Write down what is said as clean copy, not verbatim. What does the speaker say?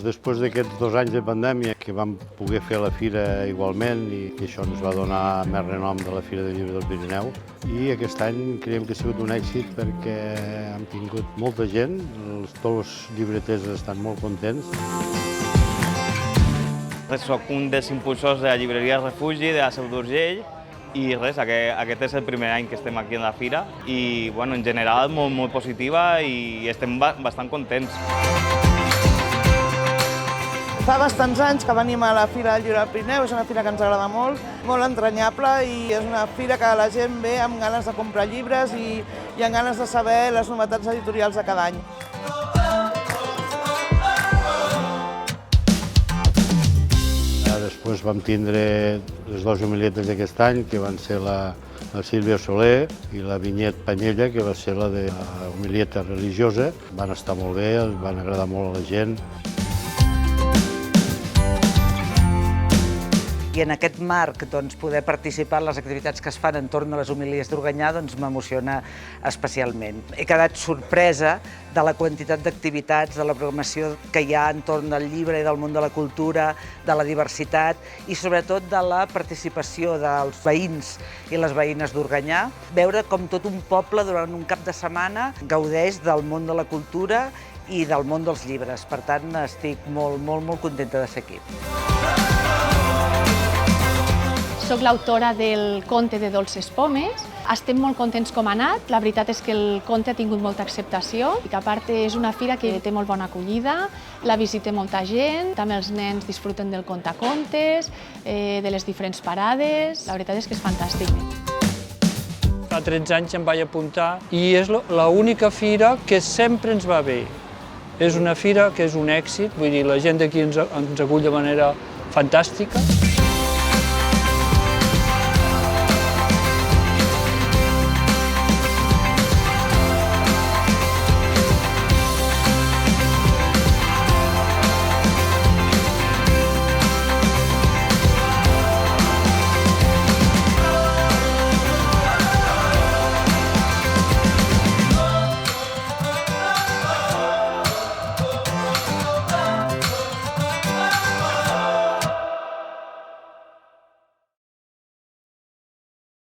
Després d'aquests 2 anys de pandèmia que vam poder fer la fira igualment i això ens va donar més renom de la Fira del Llibre del Pirineu. I aquest any creiem que ha sigut un èxit perquè hem tingut molta gent, tots els llibreters estan molt contents. Soc un dels impulsors de la llibreria Refugi de la Seu d'Urgell i res, aquest és el primer any que estem aquí a la fira i en general molt positiva i estem bastant contents. Fa bastants anys que venim a la Fira del Llibre del Pirineu, és una fira que ens agrada molt entranyable i és una fira que la gent ve amb ganes de comprar llibres i amb ganes de saber les novetats editorials de cada any. Després vam tindre les 2 homilietes d'aquest any, que van ser la Sílvia Soler i la Vinyet Panyella, que va ser la de la homilieta religiosa. Van estar molt bé, van agradar molt a la gent. I en aquest marc poder participar en les activitats que es fan entorn de les homilies d'Organyà m'emociona especialment. He quedat sorpresa de la quantitat d'activitats, de la programació que hi ha entorn del llibre i del món de la cultura, de la diversitat i sobretot de la participació dels veïns i les veïnes d'Organyà. Veure com tot un poble durant un cap de setmana gaudeix del món de la cultura i del món dels llibres. Per tant, estic molt contenta de ser aquí. Soc l'autora del conte de Dolces Pomes. Estem molt contents com ha anat. La veritat és que el conte ha tingut molta acceptació i que a part és una fira que té molt bona acollida, la visita molta gent, també els nens disfruten del contacontes, de les diferents parades. La veritat és que és fantàstic. Fa 13 anys em vaig apuntar i és l'única fira que sempre ens va bé. És una fira que és un èxit, vull dir, la gent d'aquí ens acull de manera fantàstica.